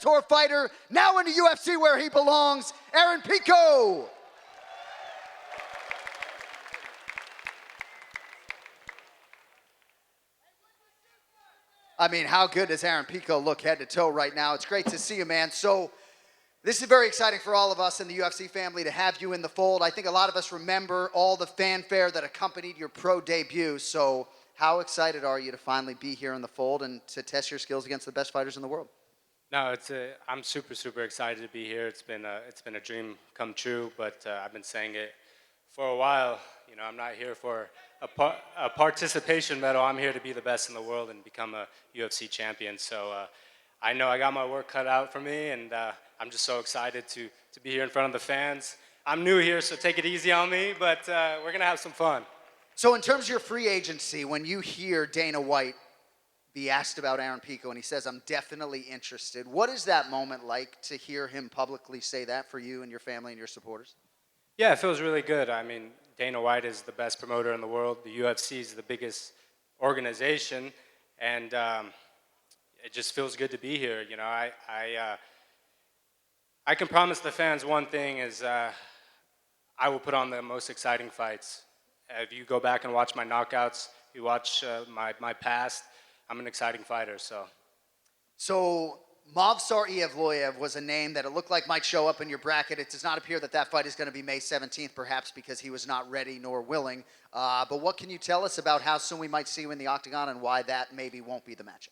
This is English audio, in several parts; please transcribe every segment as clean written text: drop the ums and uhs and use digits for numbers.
Bellator fighter, now in the UFC where he belongs, Aaron Pico. I mean, how good does Aaron Pico look head to toe right now? It's great to see you, man. So this is very exciting for all of us in the UFC family to have you in the fold. I think a lot of us remember all the fanfare that accompanied your pro debut. So how excited are you to finally be here in the fold and to test your skills against the best fighters in the world? No, I'm super excited to be here. It's been a dream come true, but I've been saying it for a while. You know, I'm not here for a participation medal. I'm here to be the best in the world and become a UFC champion. So I know I got my work cut out for me, and I'm just so excited to be here in front of the fans. I'm new here, so take it easy on me, but we're gonna have some fun. So in terms of your free agency, when you hear Dana White be asked about Aaron Pico and he says, I'm definitely interested, what is that moment like to hear him publicly say that for you and your family and your supporters? Yeah, it feels really good. I mean, Dana White is the best promoter in the world. The UFC is the biggest organization, and it just feels good to be here. You know, I can promise the fans one thing is I will put on the most exciting fights. If you go back and watch my knockouts, you watch my past, I'm an exciting fighter, So Mavsar was a name that it looked like might show up in your bracket. It does not appear that that fight is going to be May 17th, perhaps because he was not ready nor willing. But what can you tell us about how soon we might see you in the octagon and why that maybe won't be the matchup?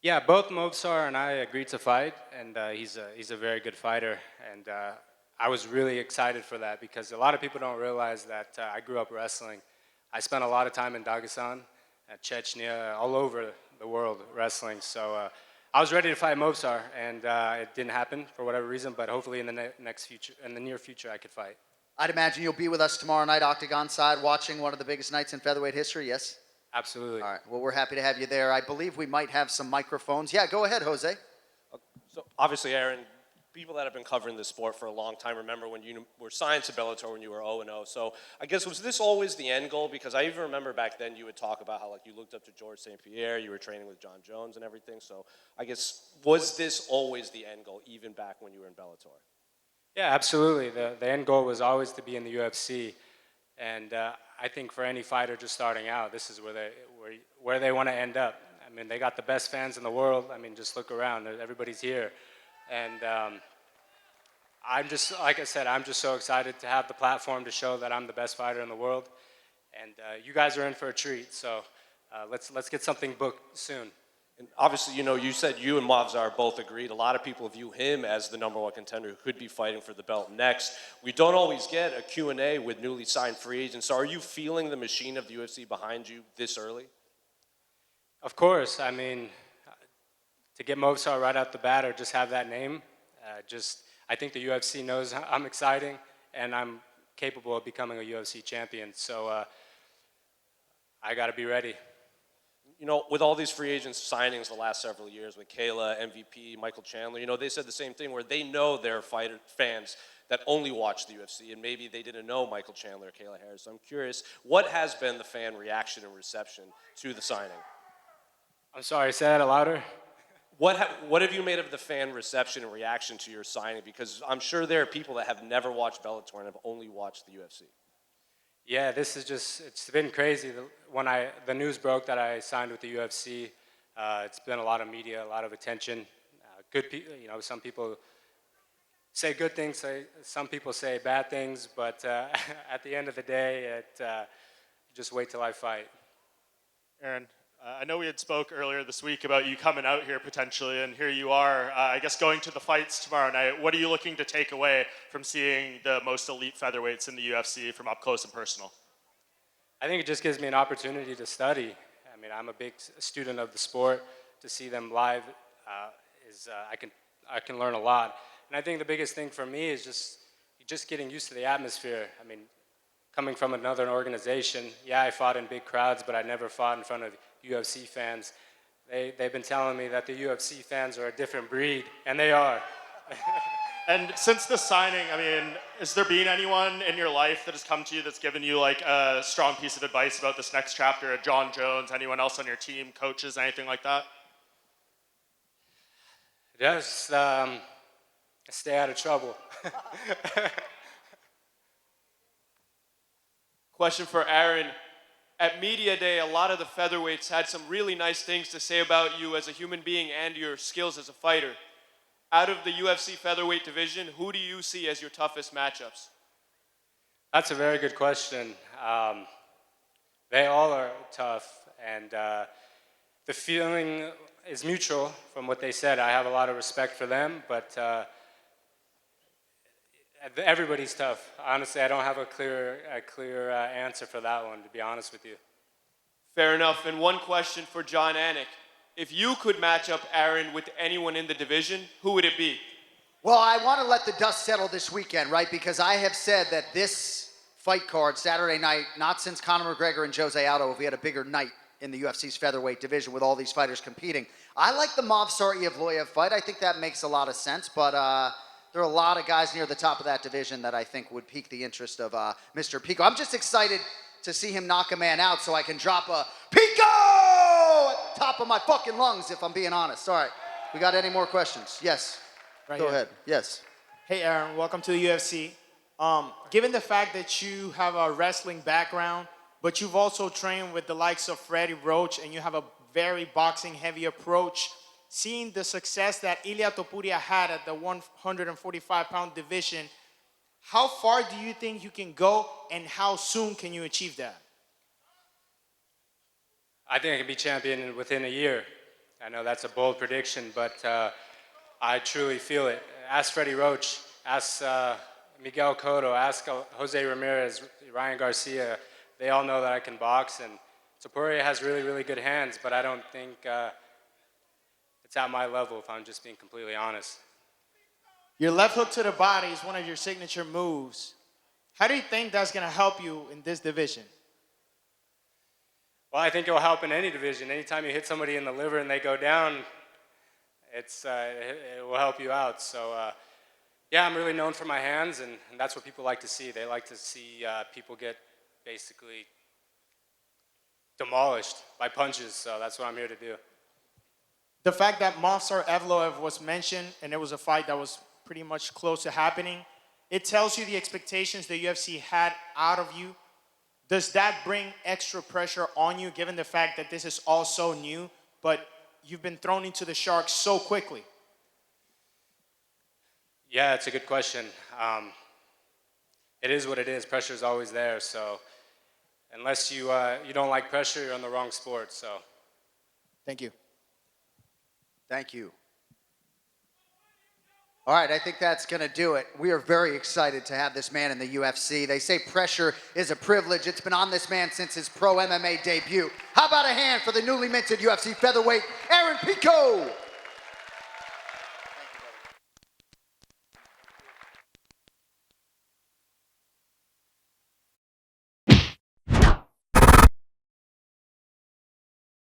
Yeah, both Mavsar and I agreed to fight, and he's a very good fighter. And I was really excited for that because a lot of people don't realize that I grew up wrestling. I spent a lot of time in Dagestan, Chechnya, all over the world wrestling. So I was ready to fight Mavsar, and it didn't happen for whatever reason. But hopefully, in the near future, I could fight. I'd imagine you'll be with us tomorrow night, octagon side, watching one of the biggest nights in featherweight history. Yes. Absolutely. All right. Well, we're happy to have you there. I believe we might have some microphones. Yeah, go ahead, Jose. So obviously, Aaron, people that have been covering this sport for a long time remember when you were signed to Bellator when you were 0-0. So I guess, was this always the end goal? Because I even remember back then you would talk about how you looked up to George St. Pierre, you were training with John Jones and everything. So I guess, was this always the end goal, even back when you were in Bellator? Yeah, absolutely. The end goal was always to be in the UFC. And I think for any fighter just starting out, this is where they want to end up. I mean, they got the best fans in the world. I mean, just look around. Everybody's here. And I'm just, like I said, I'm just so excited to have the platform to show that I'm the best fighter in the world. And you guys are in for a treat. So let's get something booked soon. And obviously, you know, you said you and Mavsar both agreed. A lot of people view him as the #1 contender who could be fighting for the belt next. We don't always get a Q&A with newly signed free agents. So are you feeling the machine of the UFC behind you this early? Of course. I mean, to get Mavsar right out the bat or just have that name, I think the UFC knows I'm exciting and I'm capable of becoming a UFC champion. So I got to be ready. You know, with all these free agents signings the last several years with Kayla, MVP, Michael Chandler, you know, they said the same thing where they know their fighter fans that only watch the UFC, and maybe they didn't know Michael Chandler or Kayla Harris. So I'm curious, what has been the fan reaction and reception to the signing? I'm sorry, say that louder. What have you made of the fan reception and reaction to your signing? Because I'm sure there are people that have never watched Bellator and have only watched the UFC. Yeah, this is it's been crazy. When the news broke that I signed with the UFC, it's been a lot of media, a lot of attention. Good people, you know, some people say good things, some people say bad things, but at the end of the day, just wait till I fight. Aaron, I know we had spoke earlier this week about you coming out here potentially, and here you are, I guess, going to the fights tomorrow night. What are you looking to take away from seeing the most elite featherweights in the UFC from up close and personal? I think it just gives me an opportunity to study. I mean, I'm a big student of the sport. To see them live I can learn a lot. And I think the biggest thing for me is just getting used to the atmosphere. I mean, coming from another organization, yeah, I fought in big crowds, but I never fought in front of UFC fans. They've been telling me that the UFC fans are a different breed, and they are. And since the signing, I mean, has there been anyone in your life that has come to you that's given you like a strong piece of advice about this next chapter? John Jones, anyone else on your team, coaches, anything like that? Just stay out of trouble. Question for Aaron. At Media Day, a lot of the featherweights had some really nice things to say about you as a human being and your skills as a fighter. Out of the UFC featherweight division, who do you see as your toughest matchups? That's a very good question. They all are tough, and the feeling is mutual from what they said. I have a lot of respect for them, but everybody's tough. Honestly, I don't have a clear answer for that one, to be honest with you. Fair enough. And one question for John Anik. If you could match up Aaron with anyone in the division, who would it be? Well, I want to let the dust settle this weekend, right? Because I have said that this fight card, Saturday night, not since Conor McGregor and Jose Aldo have we had a bigger night in the UFC's featherweight division with all these fighters competing. I like the Mavsar Evloev fight. I think that makes a lot of sense, but there are a lot of guys near the top of that division that I think would pique the interest of Mr. Pico. I'm just excited to see him knock a man out so I can drop a Pico at the top of my fucking lungs, if I'm being honest. All right, we got any more questions? Yes. Right Go here. ahead. Yes. Hey, Aaron, welcome to the UFC. Given the fact that you have a wrestling background, but you've also trained with the likes of Freddie Roach and you have a very boxing-heavy approach, seeing the success that Ilia Topuria had at the 145-pound division, how far do you think you can go and how soon can you achieve that? I think I can be champion within a year. I know that's a bold prediction, but I truly feel it. Ask Freddie Roach, ask Miguel Cotto, ask Jose Ramirez, Ryan Garcia. They all know that I can box, and Topuria has really, really good hands, but I don't think it's at my level, if I'm just being completely honest. Your left hook to the body is one of your signature moves. How do you think that's going to help you in this division? Well, I think it will help in any division. Anytime you hit somebody in the liver and they go down, it will help you out. So, yeah, I'm really known for my hands, and that's what people like to see. They like to see people get basically demolished by punches, so that's what I'm here to do. The fact that Mavsar Evloev was mentioned and it was a fight that was pretty much close to happening, it tells you the expectations the UFC had out of you. Does that bring extra pressure on you given the fact that this is all so new, but you've been thrown into the sharks so quickly? Yeah, it's a good question. It is what it is. Pressure is always there, so unless you don't like pressure, you're in the wrong sport, so. Thank you. Thank you. All right, I think that's going to do it. We are very excited to have this man in the UFC. They say pressure is a privilege. It's been on this man since his pro MMA debut. How about a hand for the newly minted UFC featherweight, Aaron Pico?